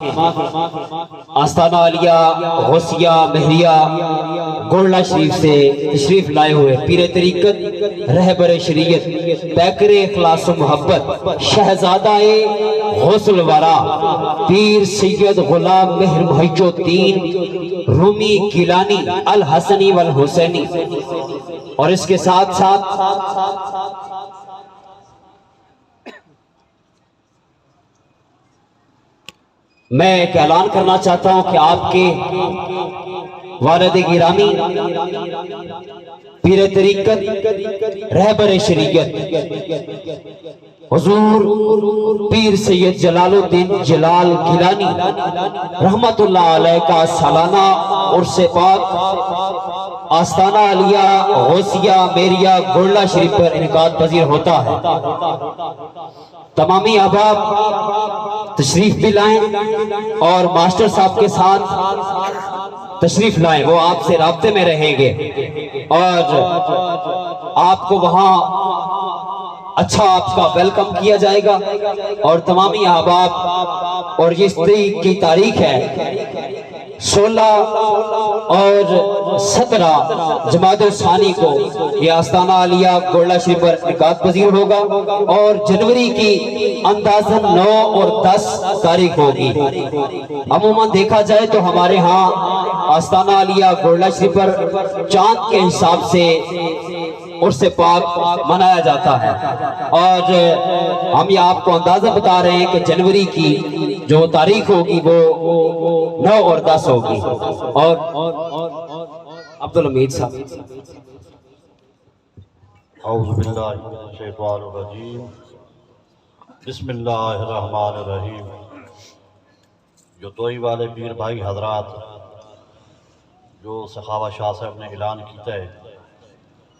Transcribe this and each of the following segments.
آستانہ علیہ غوثیہ مہریہ گولڈا شریف سے تشریف لائے ہوئے پیر طریقت رہبر شریعت پیکر اخلاص و محبت شہزادہ غوث الورا پیر سید غلام مہر محی الدین رومی گیلانی الحسنی والحسینی، اور اس کے ساتھ ساتھ میں ایک اعلان کرنا چاہتا ہوں کہ آپ کے والد گرامی پیر طریقت رہبر شریعت حضور پیر سید جلال الدین جلال گیلانی رحمت اللہ علیہ کا سالانہ عرس پاک آستانہ علیہ غوثیہ مہریہ گولڈا شریف پر انعقاد پذیر ہوتا ہے۔ تمامی احباب تشریف بھی لائیں اور ماسٹر صاحب کے ساتھ تشریف لائیں، وہ آپ سے رابطے میں رہیں گے اور آپ کو وہاں اچھا آپ کا ویلکم کیا جائے گا۔ اور تمامی احباب، اور یہ کی تاریخ ہے 16 اور 17 جمادی الثانی کو یہ آستانہ علیہ گولڈا شریف پر انعقاد پذیر ہوگا، اور جنوری کی اندازاً 9 اور 10 تاریخ ہوگی۔ عموماً دیکھا جائے تو ہمارے ہاں آستانہ علیہ گولڈا شریف پر چاند کے حساب سے عرس پاک منایا جاتا ہے، اور ہم یہ آپ کو اندازہ بتا رہے ہیں کہ جنوری کی جو تاریخ ہوگی وہ 9 اور 10 ہوگی۔ اور عبدالحمید صاحب اعوذ باللہ من الشیطان الرجیم، بسم اللہ الرحمن الرحیم۔ جو توئی والے پیر بھائی حضرات جو سخاوہ شاہ صاحب نے اعلان کیتا ہے،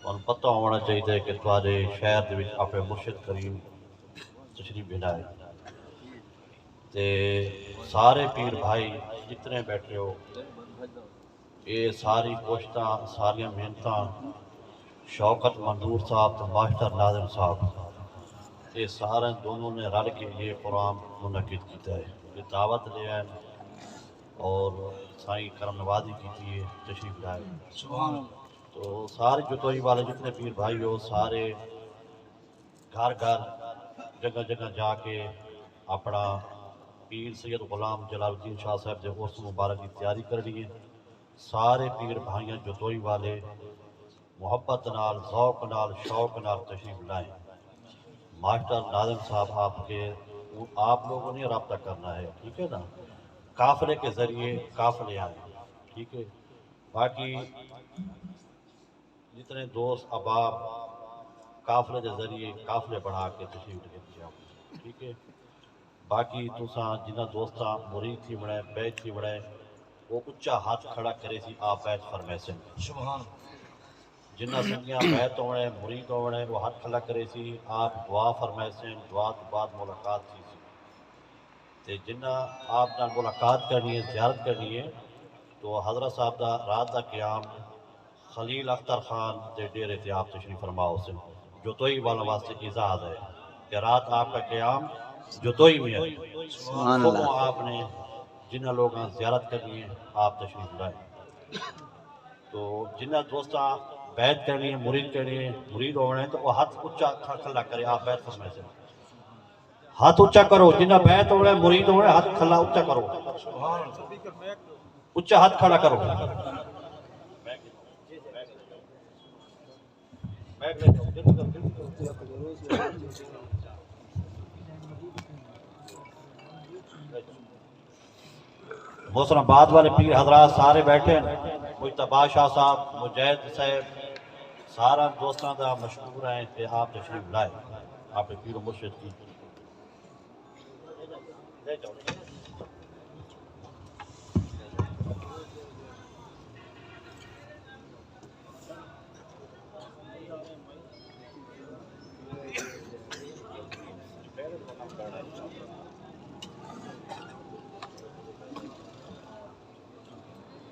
ان پتہ ہونا چاہیے کہ تھوڑے شہر دے وچ اپنے مرشد کریم تشریف بھیجائے تے سارے پیر بھائی جتنے بیٹھے ہو، یہ ساری کوششاں ساری محنتاں شوکت منظور صاحب تو ماسٹر ناظم صاحب یہ سارے دونوں نے رل کے یہ پروگرام منعقد کیتا ہے، یہ دعوت لے آئے اور سائیں کرم نوازی کی ہے، تشریف لائے۔ تو سارے جتوئی والے جتنے پیر بھائی ہو، سارے گھر گھر جگہ جگہ جا کے اپنا پیر سید غلام جلال الدین شاہ صاحب دے عرس مبارک کی تیاری کر لیے۔ سارے پیر بھائیاں جتوئی والے محبت نال ذوق نال شوق نال تشریف لائیں۔ ماسٹر ناظم صاحب آپ لوگوں نے رابطہ کرنا ہے، ٹھیک ہے نا، قافلے کے ذریعے قافلے آئیں، ٹھیک ہے۔ باقی جتنے دوست احباب قافلے کے ذریعے قافلے بڑھا کے تشریف لے کے آؤ، ٹھیک ہے۔ باقی تساں جنہ دوستاں مرید تھی بڑھائیں بیت تھی بڑھائیں، وہ اچھا ہاتھ کھڑا کرے سی آپ بیت فرمائے سے، جنہ سنگیاں بیت ہونے مرید ہونے وہ ہاتھ کھڑا کرے سی آپ دعا فرمائے سے، دعا تو بعد ملاقات تھی سی تے جنہ آپ نال ملاقات کرنی ہے زیارت کرنی ہے تو حضرت صاحب دا رات دا قیام خلیل اختر خان دے ڈیرے تے آپ تشریف فرماؤ سے، جتوئی والا واسطے اعزاز ہے کہ رات آپ کا قیام جتوئی میں ہے۔ صبح آپ نے جنہ لوگاں زیارت کرنی ہے آپ تشریف لائیں۔ تو جنہ دوستاں بیعت کرنی ہے مرید کرنی ہے مرید ہونے ہیں تو وہ ہاتھ اچھا کھلا کرے آپ بیعت فرمائے سے، ہاتھ اچھا کرو، جنہ بیعت ہونے مرید ہونے ہاتھ کھلا اچھا کرو، اچھا ہاتھ کھڑا کرو۔ محسن آباد والے پیر حضرات سارے بیٹھے ہیں، مجتبیٰ شاہ صاحب مجاہد صاحب سارا دوستاں دا مشکور ہیں کہ آپ تشریف لائے آپ پیر و مرشد کی